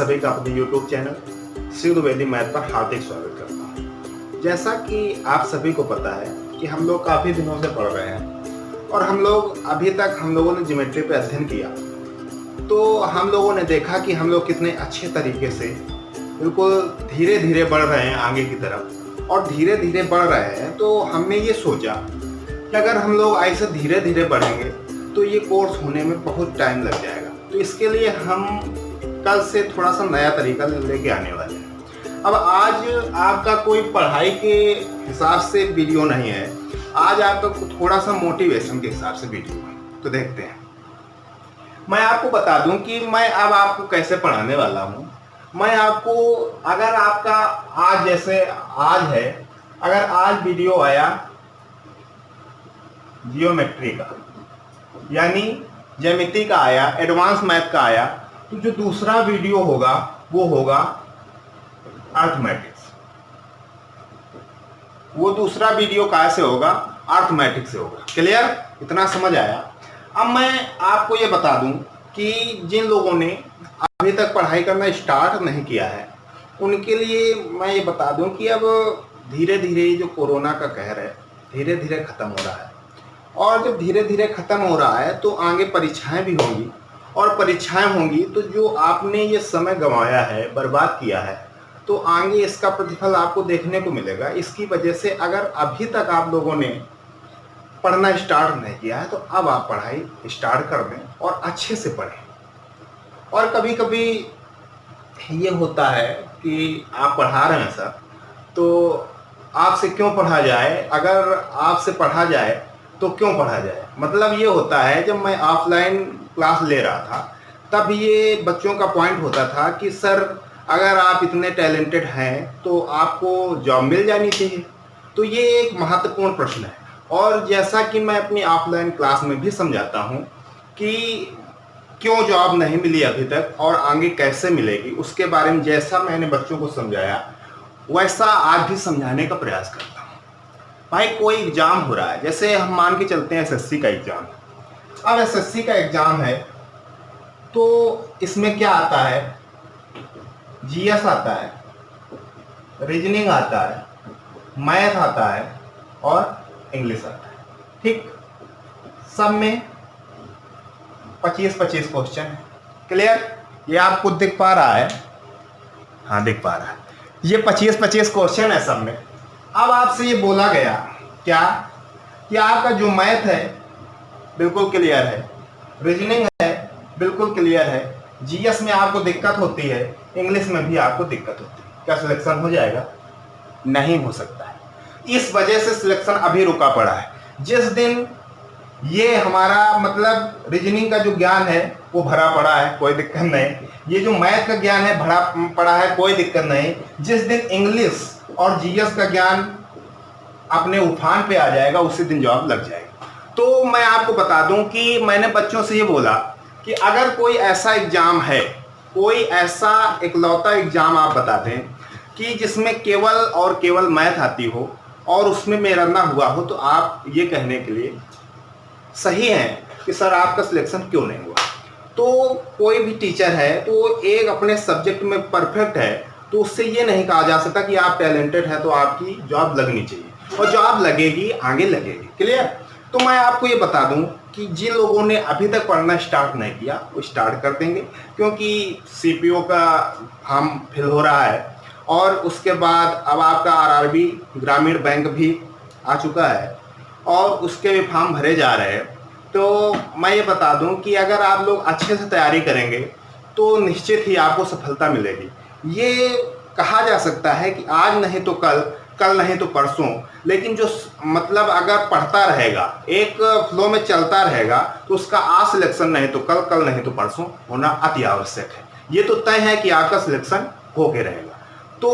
सभी का अपने YouTube channel Shiv Dwivedi math पर हार्दिक स्वागत करता हूँ। जैसा कि आप सभी को पता है कि हम लोग काफ़ी दिनों से पढ़ रहे हैं और हम लोगों ने ज्योमेट्री पे अध्ययन किया, तो हम लोगों ने देखा कि हम लोग कितने अच्छे तरीके से बिल्कुल धीरे धीरे बढ़ रहे हैं आगे की तरफ। और धीरे धीरे बढ़ रहे हैं तो हमने ये सोचा कि अगर हम लोग ऐसे धीरे धीरे बढ़ेंगे तो ये कोर्स होने में बहुत टाइम लग जाएगा। तो इसके लिए हम कल से थोड़ा सा नया तरीका लेके आने वाले हैं। अब आज आपका कोई पढ़ाई के हिसाब से वीडियो नहीं है, आज आपका थोड़ा सा मोटिवेशन के हिसाब से वीडियो है। तो देखते हैं। मैं आपको बता दूं कि मैं अब आपको कैसे पढ़ाने वाला हूं। मैं आपको, अगर आपका आज जैसे आज है, अगर आज वीडियो आया जियोमेट्री का यानी ज्यामिति का आया, एडवांस मैथ का आया, तो जो दूसरा वीडियो होगा वो होगा अर्थमेटिक्स। वो दूसरा वीडियो कैसे होगा? अर्थमेटिक्स से होगा। क्लियर? इतना समझ आया? अब मैं आपको ये बता दूं कि जिन लोगों ने अभी तक पढ़ाई करना स्टार्ट नहीं किया है उनके लिए मैं ये बता दूं कि अब धीरे धीरे जो कोरोना का कहर है धीरे धीरे खत्म हो रहा है। और जब धीरे धीरे खत्म हो रहा है तो आगे परीक्षाएं भी होंगी, और परीक्षाएं होंगी तो जो आपने ये समय गंवाया है, बर्बाद किया है, तो आगे इसका प्रतिफल आपको देखने को मिलेगा। इसकी वजह से अगर अभी तक आप लोगों ने पढ़ना स्टार्ट नहीं किया है तो अब आप पढ़ाई स्टार्ट कर दें और अच्छे से पढ़ें। और कभी कभी ये होता है कि आप पढ़ा रहे हैं सर, तो आपसे क्यों पढ़ा जाए? अगर आपसे पढ़ा जाए तो क्यों पढ़ा जाए? मतलब ये होता है, जब मैं ऑफलाइन क्लास ले रहा था तब ये बच्चों का पॉइंट होता था कि सर अगर आप इतने टैलेंटेड हैं तो आपको जॉब मिल जानी चाहिए। तो ये एक महत्वपूर्ण प्रश्न है, और जैसा कि मैं अपनी ऑफलाइन क्लास में भी समझाता हूँ कि क्यों जॉब नहीं मिली अभी तक और आगे कैसे मिलेगी, उसके बारे में जैसा मैंने बच्चों को समझाया वैसा आज भी समझाने का प्रयास करता हूँ। भाई कोई एग्जाम हो रहा है, जैसे हम मान के चलते हैं एसएससी का एग्जाम। अब एसएससी का एग्जाम है तो इसमें क्या आता है? जीएस आता है, रीजनिंग आता है, मैथ आता है और इंग्लिश आता है। ठीक, सब में 25-25 क्वेश्चन है। क्लियर? ये आपको दिख पा रहा है? हाँ, दिख पा रहा है। ये 25-25 क्वेश्चन है सब में। अब आपसे ये बोला गया क्या कि आपका जो मैथ है बिल्कुल क्लियर है, रीजनिंग है बिल्कुल क्लियर है, जीएस में आपको दिक्कत होती है, इंग्लिश में भी आपको दिक्कत होती है, क्या सिलेक्शन हो जाएगा? नहीं हो सकता है। इस वजह से सिलेक्शन अभी रुका पड़ा है। जिस दिन ये हमारा मतलब रीजनिंग का जो ज्ञान है वो भरा पड़ा है, कोई दिक्कत नहीं। ये जो मैथ का ज्ञान है भरा पड़ा है, कोई दिक्कत नहीं। जिस दिन इंग्लिश और जीएस का ज्ञान अपने उफान पे आ जाएगा उसी दिन जॉब लग जाएगी। तो मैं आपको बता दूं कि मैंने बच्चों से ये बोला कि अगर कोई ऐसा एग्जाम है, कोई ऐसा इकलौता एग्जाम आप बता दें कि जिसमें केवल और केवल मैथ आती हो और उसमें मेरा ना हुआ हो, तो आप ये कहने के लिए सही है कि सर आपका सिलेक्शन क्यों नहीं हुआ। तो कोई भी टीचर है तो एक अपने सब्जेक्ट में परफेक्ट है तो उससे ये नहीं कहा जा सकता कि आप टैलेंटेड हैं तो आपकी जॉब लगनी चाहिए, और जॉब लगेगी, आगे लगेगी। क्लियर? तो मैं आपको ये बता दूं कि जिन लोगों ने अभी तक पढ़ना स्टार्ट नहीं किया वो स्टार्ट कर देंगे, क्योंकि सीपीओ का फॉर्म फिल हो रहा है और उसके बाद अब आपका आरआरबी ग्रामीण बैंक भी आ चुका है और उसके भी फॉर्म भरे जा रहे हैं। तो मैं ये बता दूं कि अगर आप लोग अच्छे से तैयारी करेंगे तो निश्चित ही आपको सफलता मिलेगी। ये कहा जा सकता है कि आज नहीं तो कल, कल नहीं तो परसों, लेकिन जो मतलब अगर पढ़ता रहेगा, एक फ्लो में चलता रहेगा, तो उसका आज सिलेक्शन नहीं तो कल, कल नहीं तो परसों होना अति आवश्यक है। ये तो तय है कि आपका सिलेक्शन होके रहेगा। तो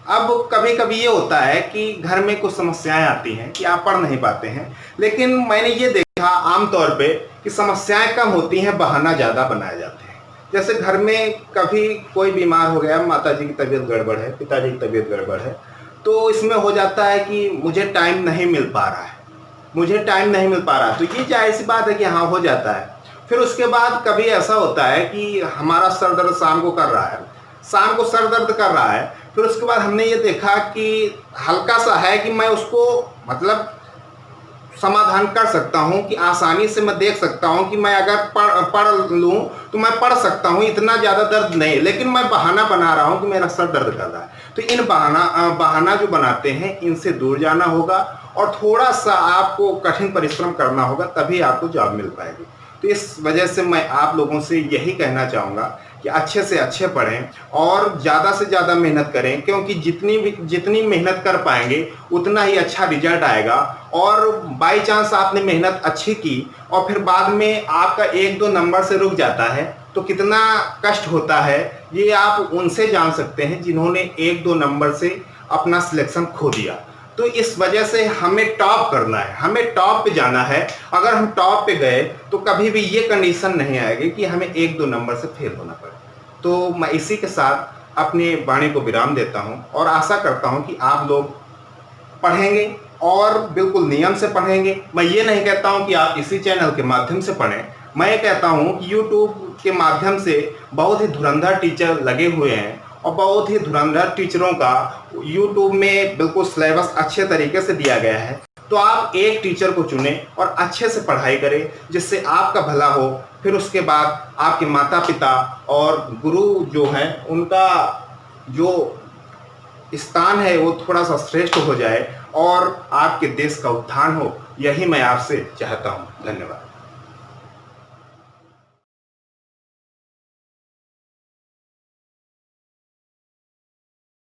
अब कभी कभी ये होता है कि घर में कुछ समस्याएं आती हैं कि आप पढ़ नहीं पाते हैं, लेकिन मैंने ये देखा आमतौर पे कि समस्याएं कम होती हैं, बहाना ज़्यादा बनाए जाते हैं। जैसे घर में कभी कोई बीमार हो गया, माताजी की तबीयत गड़बड़ है, पिताजी की तबीयत गड़बड़ है, तो इसमें हो जाता है कि मुझे टाइम नहीं मिल पा रहा है, मुझे टाइम नहीं मिल पा रहा। तो ये जायज़ सी बात है कि हाँ हो जाता है। फिर उसके बाद कभी ऐसा होता है कि हमारा सर दर्द शाम को कर रहा है, शाम को सर दर्द कर रहा है, फिर उसके बाद हमने ये देखा कि हल्का सा है कि मैं उसको मतलब समाधान कर सकता हूँ, कि आसानी से मैं देख सकता हूँ कि मैं अगर पढ़ लूँ तो मैं पढ़ सकता हूँ, इतना ज़्यादा दर्द नहीं, लेकिन मैं बहाना बना रहा हूँ कि मेरा सर दर्द कर रहा है। तो इन बहाना जो बनाते हैं इनसे दूर जाना होगा और थोड़ा सा आपको कठिन परिश्रम करना होगा, तभी आपको जॉब मिल पाएगी। तो इस वजह से मैं आप लोगों से यही कहना चाहूँगा कि अच्छे से अच्छे पढ़ें और ज़्यादा से ज़्यादा मेहनत करें, क्योंकि जितनी मेहनत कर पाएंगे उतना ही अच्छा रिजल्ट आएगा। और बाई चांस आपने मेहनत अच्छी की और फिर बाद में आपका 1-2 नंबर से रुक जाता है तो कितना कष्ट होता है, ये आप उनसे जान सकते हैं जिन्होंने 1-2 नंबर से अपना सिलेक्शन खो दिया। तो इस वजह से हमें टॉप करना है, हमें टॉप पे जाना है। अगर हम टॉप पे गए तो कभी भी ये कंडीशन नहीं आएगी कि हमें 1-2 नंबर से फेल होना पड़े। तो मैं इसी के साथ अपनी वाणी को विराम देता हूँ और आशा करता हूँ कि आप लोग पढ़ेंगे और बिल्कुल नियम से पढ़ेंगे। मैं ये नहीं कहता हूँ कि आप इसी चैनल के माध्यम से पढ़ें, मैं ये कहता हूँ कि यूट्यूब के माध्यम से बहुत ही धुरंधर टीचर लगे हुए हैं और बहुत ही धुरंधर टीचरों का यूट्यूब में बिल्कुल सिलेबस अच्छे तरीके से दिया गया है। तो आप एक टीचर को चुनें और अच्छे से पढ़ाई करें जिससे आपका भला हो। फिर उसके बाद आपके माता पिता और गुरु जो हैं उनका जो स्थान है वो थोड़ा सा श्रेष्ठ हो जाए और आपके देश का उत्थान हो, यही मैं आपसे चाहता हूँ। धन्यवाद।